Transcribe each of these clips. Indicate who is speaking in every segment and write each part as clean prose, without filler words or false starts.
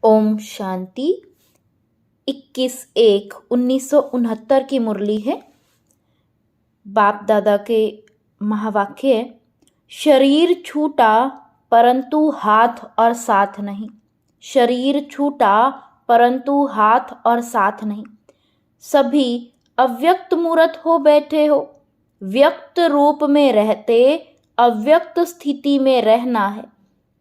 Speaker 1: ओम शांति। 21/1/1969 की मुरली है। बाप दादा के महावाक्य है, शरीर छूटा परंतु हाथ और साथ नहीं। शरीर छूटा परंतु हाथ और साथ नहीं। सभी अव्यक्त मूर्त हो बैठे हो। व्यक्त रूप में रहते अव्यक्त स्थिति में रहना है।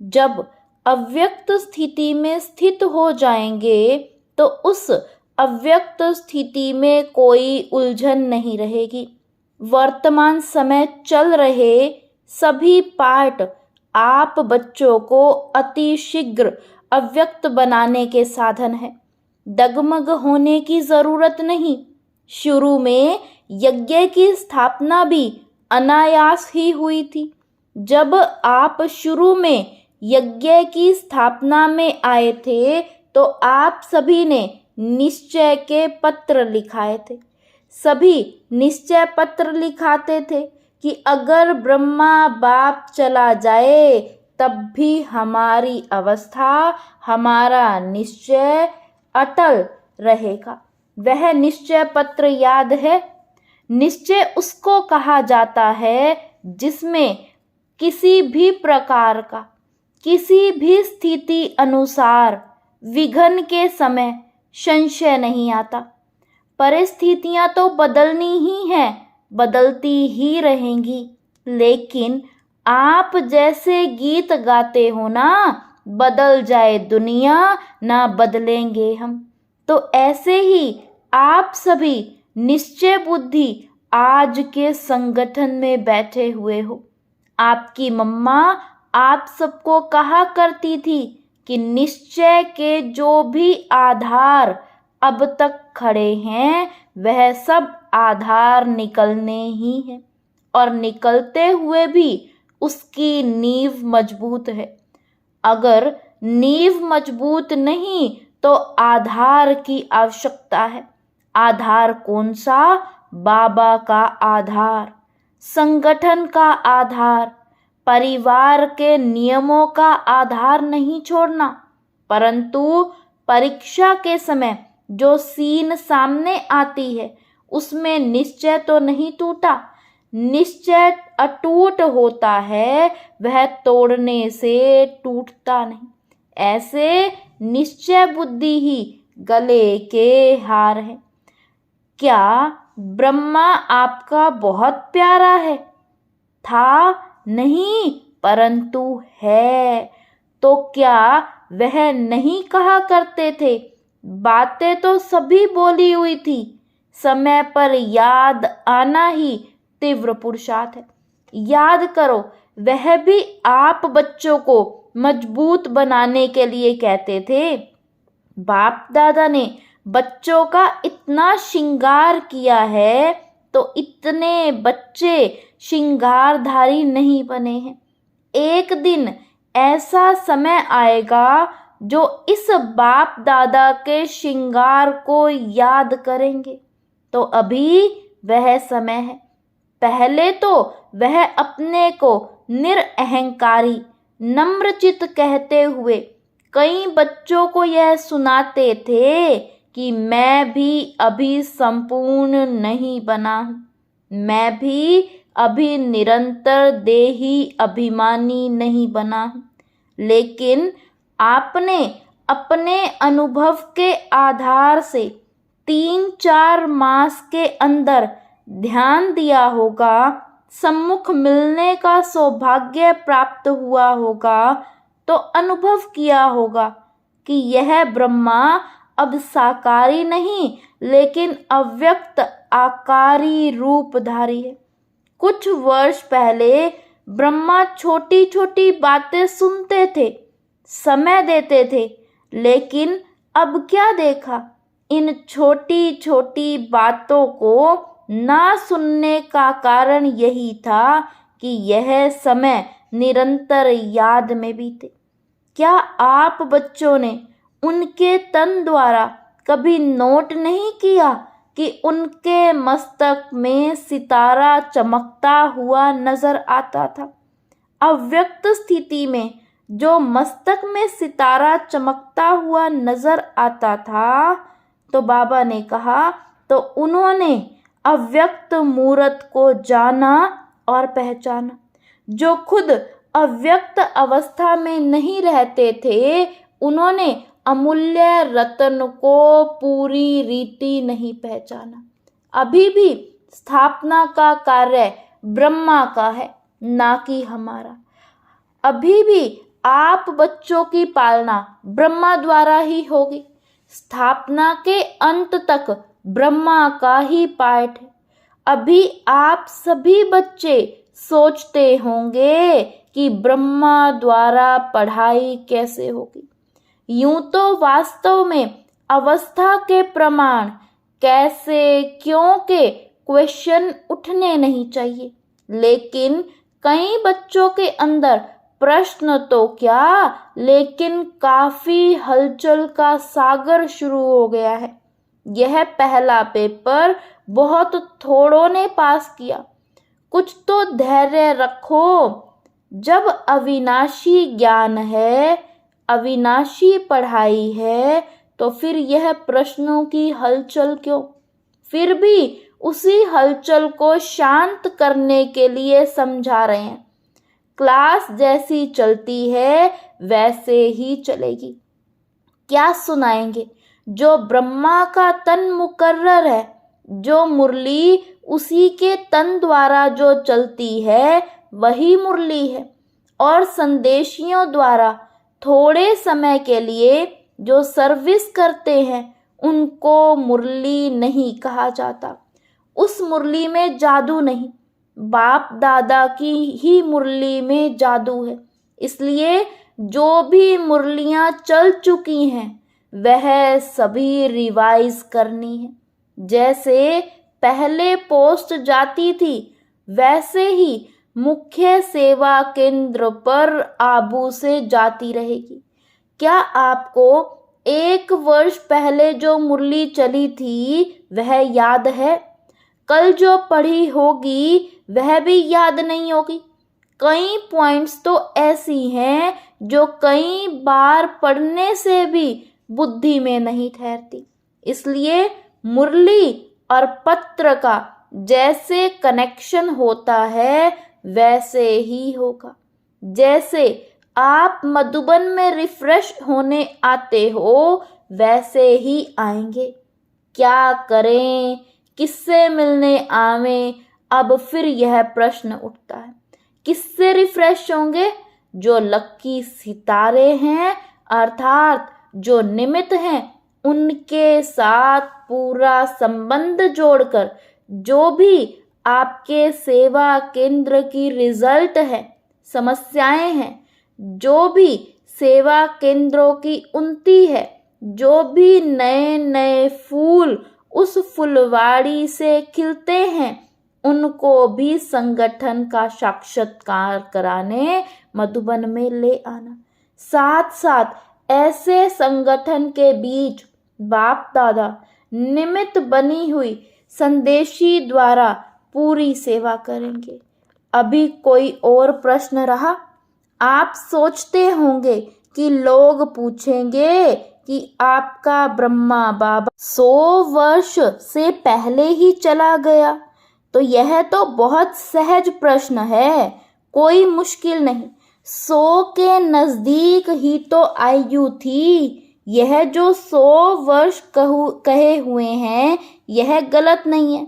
Speaker 1: जब अव्यक्त स्थिति में स्थित हो जाएंगे तो उस अव्यक्त स्थिति में कोई उलझन नहीं रहेगी। वर्तमान समय चल रहे सभी पाठ आप बच्चों को अति शीघ्र अव्यक्त बनाने के साधन है। डगमग होने की जरूरत नहीं। शुरू में यज्ञ की स्थापना भी अनायास ही हुई थी। जब आप शुरू में यज्ञ की स्थापना में आए थे तो आप सभी ने निश्चय के पत्र लिखाए थे। सभी निश्चय पत्र लिखाते थे कि अगर ब्रह्मा बाप चला जाए तब भी हमारी अवस्था, हमारा निश्चय अटल रहेगा। वह निश्चय पत्र याद है। निश्चय उसको कहा जाता है जिसमें किसी भी प्रकार का, किसी भी स्थिति अनुसार विघ्न के समय संशय नहीं आता। परिस्थितियां तो बदलनी ही हैं, बदलती ही रहेंगी, लेकिन आप जैसे गीत गाते हो ना, बदल जाए दुनिया ना बदलेंगे हम। तो ऐसे ही आप सभी निश्चय बुद्धि आज के संगठन में बैठे हुए हो। आपकी मम्मा आप सबको कहा करती थी कि निश्चय के जो भी आधार अब तक खड़े हैं वह सब आधार निकलने ही हैं, और निकलते हुए भी उसकी नींव मजबूत है। अगर नींव मजबूत नहीं तो आधार की आवश्यकता है। आधार कौन सा? बाबा का आधार, संगठन का आधार, परिवार के नियमों का आधार नहीं छोड़ना। परंतु परीक्षा के समय जो सीन सामने आती है उसमें निश्चय तो नहीं टूटा। निश्चय अटूट होता है, वह तोड़ने से टूटता नहीं। ऐसे निश्चय बुद्धि ही गले के हार है। क्या ब्रह्मा आपका बहुत प्यारा है? था नहीं, परंतु है। तो क्या वह नहीं कहा करते थे? बातें तो सभी बोली हुई थी। समय पर याद आना ही तीव्र पुरुषार्थ है। याद करो, वह भी आप बच्चों को मजबूत बनाने के लिए कहते थे। बाप दादा ने बच्चों का इतना श्रृंगार किया है तो इतने बच्चे श्रृंगारधारी नहीं बने हैं। एक दिन ऐसा समय आएगा जो इस बाप दादा के श्रृंगार को याद करेंगे। तो अभी वह समय है। पहले तो वह अपने को निरअहंकारी नम्रचित कहते हुए कई बच्चों को यह सुनाते थे कि मैं भी अभी संपूर्ण नहीं बना हूँ, मैं भी अभी निरंतर देही अभिमानी नहीं बना हूँ। लेकिन आपने अपने अनुभव के आधार से 3-4 मास के अंदर ध्यान दिया होगा, सम्मुख मिलने का सौभाग्य प्राप्त हुआ होगा, तो अनुभव किया होगा कि यह ब्रह्मा अब साकारी नहीं लेकिन अव्यक्त आकारी रूपधारी है। कुछ वर्ष पहले ब्रह्मा छोटी छोटी बातें सुनते थे, समय देते थे, लेकिन अब क्या देखा? इन छोटी छोटी बातों को ना सुनने का कारण यही था कि यह समय निरंतर याद में बीते। क्या आप बच्चों ने उनके तन द्वारा कभी नोट नहीं किया कि उनके मस्तक में सितारा चमकता हुआ नजर आता था? अव्यक्त स्थिति में जो मस्तक में सितारा चमकता हुआ नजर आता था, तो बाबा ने कहा, तो उन्होंने अव्यक्त मूर्त को जाना और पहचाना। जो खुद अव्यक्त अवस्था में नहीं रहते थे, उन्होंने अमूल्य रत्न को पूरी रीति नहीं पहचाना। अभी भी स्थापना का कार्य ब्रह्मा का है, ना कि हमारा। अभी भी आप बच्चों की पालना ब्रह्मा द्वारा ही होगी। स्थापना के अंत तक ब्रह्मा का ही पाठ है। अभी आप सभी बच्चे सोचते होंगे कि ब्रह्मा द्वारा पढ़ाई कैसे होगी। यूं तो वास्तव में अवस्था के प्रमाण कैसे, क्यों के क्वेश्चन उठने नहीं चाहिए, लेकिन कई बच्चों के अंदर प्रश्न तो क्या, लेकिन काफी हलचल का सागर शुरू हो गया है। यह पहला पेपर बहुत थोड़ों ने पास किया। कुछ तो धैर्य रखो। जब अविनाशी ज्ञान है, अविनाशी पढ़ाई है, तो फिर यह प्रश्नों की हलचल क्यों? फिर भी उसी हलचल को शांत करने के लिए समझा रहे हैं। क्लास जैसी चलती है वैसे ही चलेगी। क्या सुनाएंगे? जो ब्रह्मा का तन मुकर्रर है, जो मुरली उसी के तन द्वारा जो चलती है वही मुरली है। और संदेशियों द्वारा थोड़े समय के लिए जो सर्विस करते हैं, उनको मुरली नहीं कहा जाता। उस मुरली में जादू नहीं, बाप दादा की ही मुरली में जादू है। इसलिए जो भी मुरलियां चल चुकी हैं, वह सभी रिवाइज करनी है। जैसे पहले पोस्ट जाती थी, वैसे ही मुख्य सेवा केंद्र पर आबू से जाती रहेगी। क्या आपको 1 वर्ष पहले जो मुरली चली थी वह याद है? कल जो पढ़ी होगी वह भी याद नहीं होगी। कई पॉइंट्स तो ऐसी हैं जो कई बार पढ़ने से भी बुद्धि में नहीं ठहरती। इसलिए मुरली और पत्र का जैसे कनेक्शन होता है वैसे ही होगा। जैसे आप मधुबन में रिफ्रेश होने आते हो, वैसे ही आएंगे। क्या करें, किससे मिलने आवें? अब फिर यह प्रश्न उठता है, किससे रिफ्रेश होंगे? जो लक्की सितारे हैं, अर्थात जो निमित्त हैं, उनके साथ पूरा संबंध जोड़कर जो भी आपके सेवा केंद्र की रिजल्ट है, समस्याएं हैं, जो भी सेवा केंद्रों की उन्नति है, जो भी नए नए फूल उस फुलवाड़ी से खिलते हैं, उनको भी संगठन का साक्षात्कार कराने मधुबन में ले आना। साथ साथ ऐसे संगठन के बीच बाप दादा निमित्त बनी हुई संदेशी द्वारा पूरी सेवा करेंगे। अभी कोई और प्रश्न रहा? आप सोचते होंगे कि लोग पूछेंगे कि आपका ब्रह्मा बाबा 100 वर्ष से पहले ही चला गया। तो यह तो बहुत सहज प्रश्न है, कोई मुश्किल नहीं। 100 के नजदीक ही तो आयु थी। यह जो 100 वर्ष कहे हुए हैं, यह गलत नहीं है।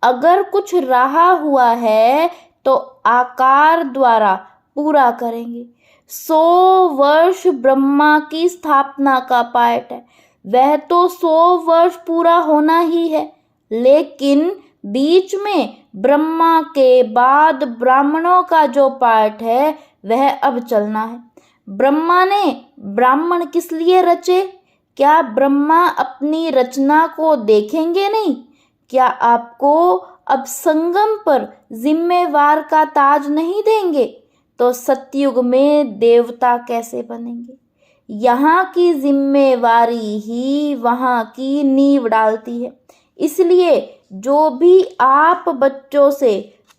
Speaker 1: अगर कुछ रहा हुआ है तो आकार द्वारा पूरा करेंगे। 100 वर्ष ब्रह्मा की स्थापना का पाठ है, वह तो 100 वर्ष पूरा होना ही है। लेकिन बीच में ब्रह्मा के बाद ब्राह्मणों का जो पाठ है, वह अब चलना है। ब्रह्मा ने ब्राह्मण किस लिए रचे? क्या ब्रह्मा अपनी रचना को देखेंगे नहीं? क्या आपको अब संगम पर जिम्मेवार का ताज नहीं देंगे? तो सतयुग में देवता कैसे बनेंगे? यहाँ की जिम्मेवारी ही वहाँ की नींव डालती है। इसलिए जो भी आप बच्चों से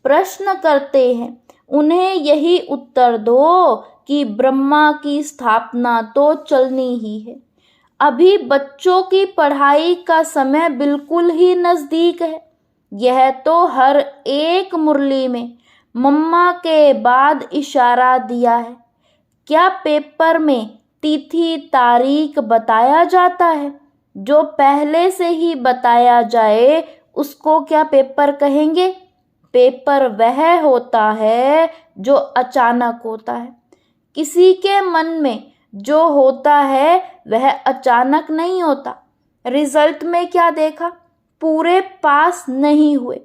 Speaker 1: प्रश्न करते हैं, उन्हें यही उत्तर दो कि ब्रह्मा की स्थापना तो चलनी ही है। अभी बच्चों की पढ़ाई का समय बिल्कुल ही नज़दीक है। यह तो हर एक मुरली में मम्मा के बाद इशारा दिया है। क्या पेपर में तिथि तारीख बताया जाता है? जो पहले से ही बताया जाए उसको क्या पेपर कहेंगे? पेपर वह होता है जो अचानक होता है। किसी के मन में जो होता है वह अचानक नहीं होता। रिजल्ट में क्या देखा? पूरे पास नहीं हुए,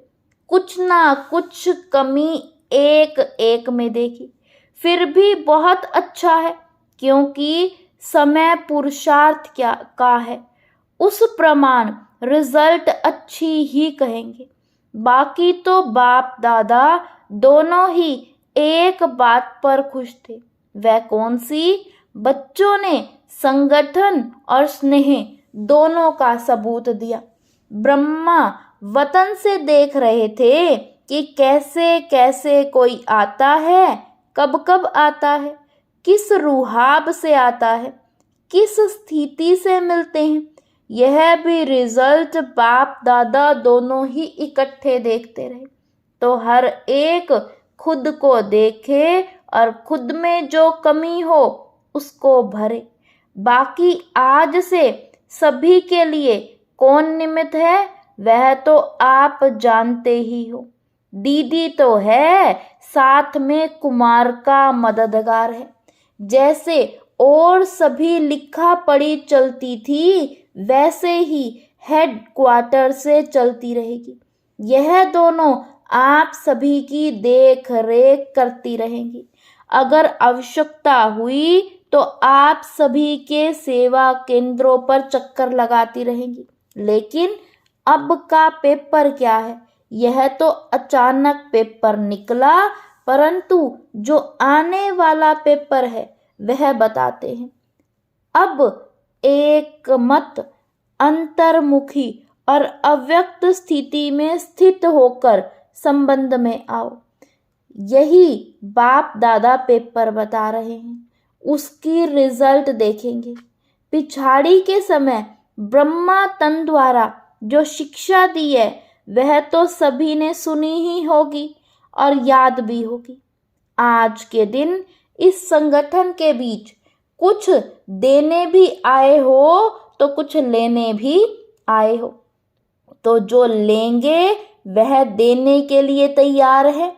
Speaker 1: कुछ ना कुछ कमी एक एक में देखी। फिर भी बहुत अच्छा है, क्योंकि समय पुरुषार्थ क्या का है। उस प्रमाण रिजल्ट अच्छी ही कहेंगे। बाकी तो बाप दादा दोनों ही एक बात पर खुश थे। वह कौन सी? बच्चों ने संगठन और स्नेह दोनों का सबूत दिया। ब्रह्मा वतन से देख रहे थे कि कैसे कैसे कोई आता है, कब कब आता है, किस रूहाब से आता है, किस स्थिति से मिलते हैं। यह भी रिजल्ट बाप दादा दोनों ही इकट्ठे देखते रहे। तो हर एक खुद को देखे और खुद में जो कमी हो उसको भरे। बाकी आज से सभी के लिए कौन निमित्त है वह तो आप जानते ही हो। दीदी तो है, साथ में कुमार का मददगार है। जैसे और सभी लिखा पढ़ी चलती थी वैसे ही हेड क्वार्टर से चलती रहेगी। यह दोनों आप सभी की देख रेख करती रहेंगी। अगर आवश्यकता हुई तो आप सभी के सेवा केंद्रों पर चक्कर लगाती रहेंगी। लेकिन अब का पेपर क्या है? यह तो अचानक पेपर निकला, परंतु जो आने वाला पेपर है वह बताते हैं। अब एक मत अंतर्मुखी और अव्यक्त स्थिति में स्थित होकर संबंध में आओ। यही बाप दादा पेपर बता रहे हैं, उसकी रिजल्ट देखेंगे। पिछाड़ी के समय ब्रह्मा तन द्वारा जो शिक्षा दी है वह तो सभी ने सुनी ही होगी और याद भी होगी। आज के दिन इस संगठन के बीच कुछ देने भी आए हो तो कुछ लेने भी आए हो। तो जो लेंगे वह देने के लिए तैयार है।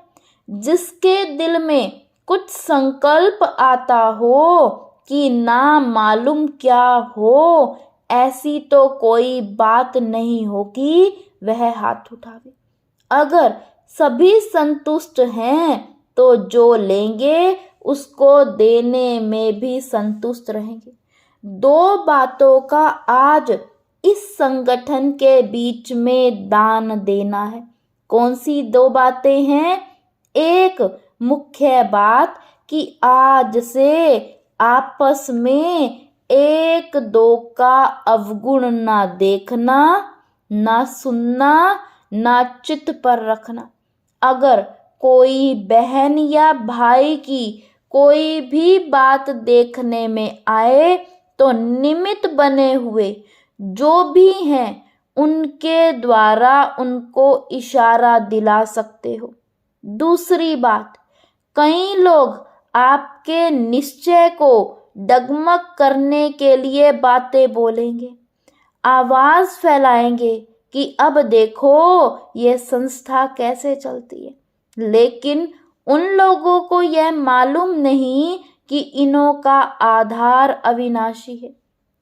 Speaker 1: जिसके दिल में कुछ संकल्प आता हो कि ना मालूम क्या हो, ऐसी तो कोई बात नहीं होगी, वह हाथ उठावे। अगर सभी संतुष्ट हैं तो जो लेंगे उसको देने में भी संतुष्ट रहेंगे। दो बातों का आज इस संगठन के बीच में दान देना है। कौन सी दो बातें हैं? एक मुख्य बात कि आज से आपस में एक दो का अवगुण ना देखना, ना सुनना, ना चित्त पर रखना। अगर कोई बहन या भाई की कोई भी बात देखने में आए तो निमित्त बने हुए जो भी हैं उनके द्वारा उनको इशारा दिला सकते हो। दूसरी बात, कई लोग आपके निश्चय को डगमग करने के लिए बातें बोलेंगे, आवाज फैलाएंगे कि अब देखो ये संस्था कैसे चलती है। लेकिन उन लोगों को यह मालूम नहीं कि इनों का आधार अविनाशी है।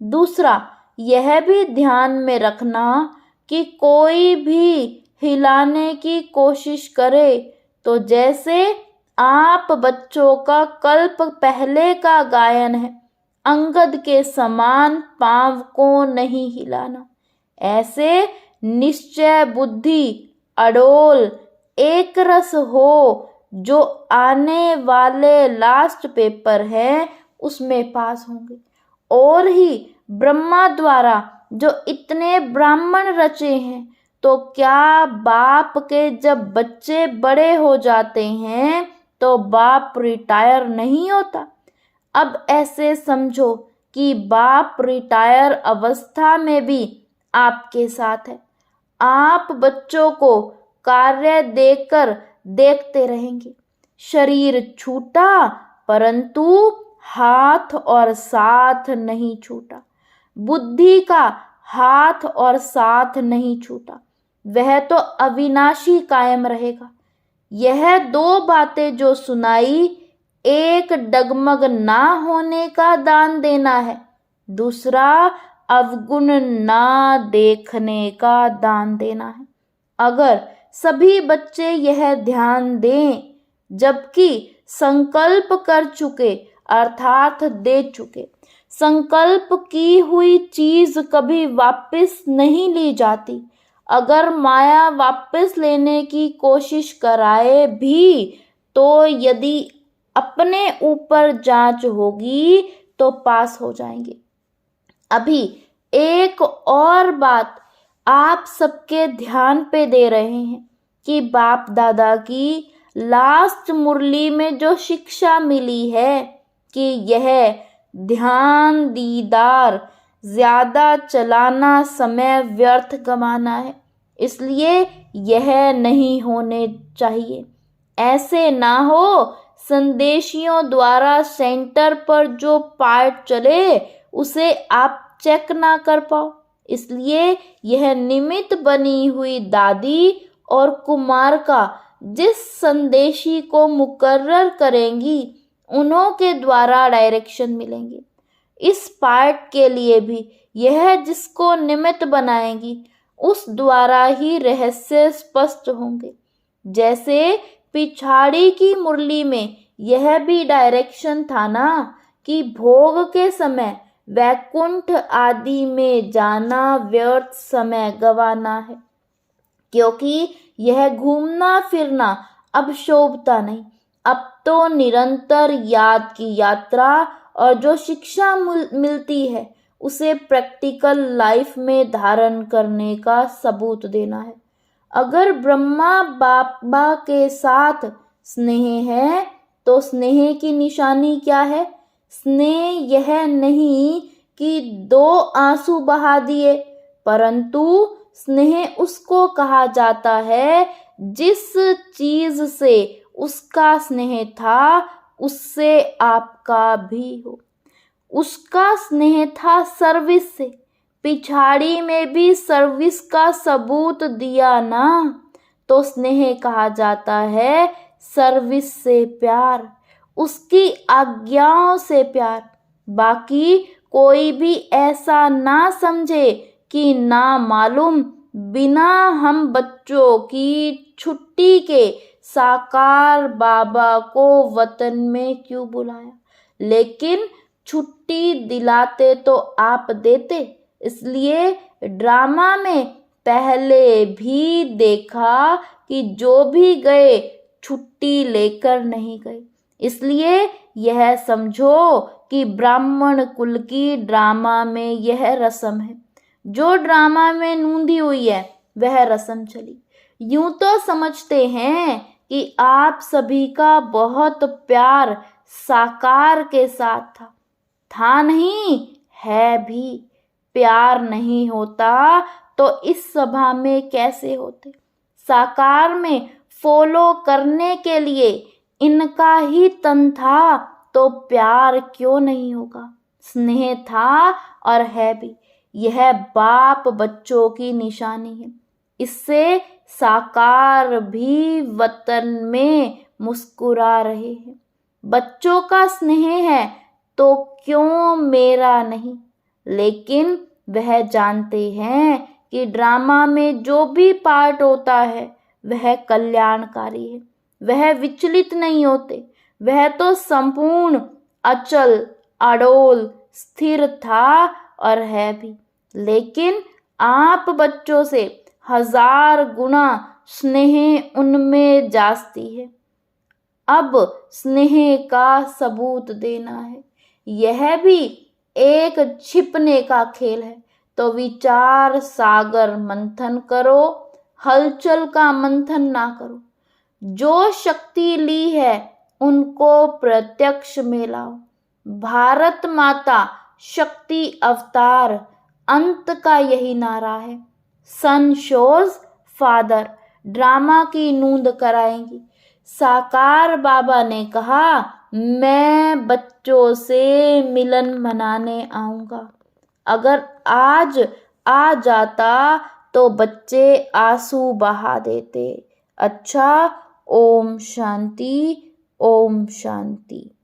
Speaker 1: दूसरा, यह भी ध्यान में रखना कि कोई भी हिलाने की कोशिश करे तो जैसे आप बच्चों का कल्प पहले का गायन है, अंगद के समान पांव को नहीं हिलाना। ऐसे निश्चय बुद्धि अडोल एक रस हो जो आने वाले लास्ट पेपर है उसमें पास होंगे। और ही ब्रह्मा द्वारा जो इतने ब्राह्मण रचे हैं, तो क्या बाप के जब बच्चे बड़े हो जाते हैं तो बाप रिटायर नहीं होता? अब ऐसे समझो कि बाप रिटायर अवस्था में भी आपके साथ है। आप बच्चों को कार्य देकर देखते रहेंगे। शरीर छूटा परंतु हाथ और साथ नहीं छूटा। बुद्धि का हाथ और साथ नहीं छूटा, वह तो अविनाशी कायम रहेगा। यह दो बातें जो सुनाई, एक डगमग ना होने का दान देना है, दूसरा अवगुण ना देखने का दान देना है। अगर सभी बच्चे यह ध्यान दें, जबकि संकल्प कर चुके अर्थात दे चुके, संकल्प की हुई चीज कभी वापस नहीं ली जाती। अगर माया वापस लेने की कोशिश कराए भी तो यदि अपने ऊपर जांच होगी तो पास हो जाएंगे। अभी एक और बात आप सबके ध्यान पे दे रहे हैं कि बाप दादा की लास्ट मुरली में जो शिक्षा मिली है कि यह ध्यान दीदार ज्यादा चलाना समय व्यर्थ गंवाना है, इसलिए यह नहीं होने चाहिए। ऐसे ना हो संदेशियों द्वारा सेंटर पर जो पाठ चले उसे आप चेक ना कर पाओ, इसलिए यह निमित्त बनी हुई दादी और कुमार का जिस संदेशी को मुकर्रर करेंगी उन्हों के द्वारा डायरेक्शन मिलेंगे। इस पार्ट के लिए भी यह जिसको निमित्त बनाएंगी उस द्वारा ही रहस्य स्पष्ट होंगे। जैसे पिछाड़ी की मुरली में यह भी डायरेक्शन था ना कि भोग के समय वैकुंठ आदि में जाना व्यर्थ समय गंवाना है, क्योंकि यह घूमना फिरना अब शोभता नहीं। अब तो निरंतर याद की यात्रा और जो शिक्षा मिलती है उसे प्रैक्टिकल लाइफ में धारण करने का सबूत देना है। अगर ब्रह्मा बाबा के साथ स्नेह है तो स्नेह की निशानी क्या है? स्नेह यह नहीं कि दो आंसू बहा दिए, परंतु स्नेह उसको कहा जाता है जिस चीज से उसका स्नेह था उससे आपका भी हो। उसका स्नेह था सर्विस से, पिछाड़ी में भी सर्विस का सबूत दिया ना, तो स्नेह कहा जाता है सर्विस से प्यार, उसकी आज्ञाओं से प्यार। बाकी कोई भी ऐसा ना समझे कि ना मालूम बिना हम बच्चों की छुट्टी के साकार बाबा को वतन में क्यों बुलाया, लेकिन छुट्टी दिलाते तो आप देते। इसलिए ड्रामा में पहले भी देखा कि जो भी गए छुट्टी लेकर नहीं गए। इसलिए यह समझो कि ब्राह्मण कुल की ड्रामा में यह रस्म है। जो ड्रामा में नूंदी हुई है वह रस्म चली। यूं तो समझते हैं कि आप सभी का बहुत प्यार साकार के साथ था नहीं, है भी। प्यार नहीं होता तो इस सभा में कैसे होते? साकार में फॉलो करने के लिए इनका ही तन था तो प्यार क्यों नहीं होगा? स्नेह था और है भी। यह बाप बच्चों की निशानी है। इससे साकार भी वतन में मुस्कुरा रहे हैं। बच्चों का स्नेह है तो क्यों मेरा नहीं? लेकिन वह जानते हैं कि ड्रामा में जो भी पार्ट होता है वह कल्याणकारी है। वह विचलित नहीं होते, वह तो संपूर्ण अचल अडोल स्थिर था और है भी। लेकिन आप बच्चों से 1000 गुना स्नेह उनमें जास्ती है। अब स्नेह का सबूत देना है। यह भी एक छिपने का खेल है। तो विचार सागर मंथन करो, हलचल का मंथन ना करो। जो शक्ति ली है उनको प्रत्यक्ष में लाओ। भारत माता शक्ति अवतार, अंत का यही नारा है। सन शोज फादर, ड्रामा की नूंद कराएंगी। साकार बाबा ने कहा, मैं बच्चों से मिलन मनाने आऊंगा। अगर आज आ जाता तो बच्चे आंसू बहा देते। अच्छा, ओम शांति, ओम शांति।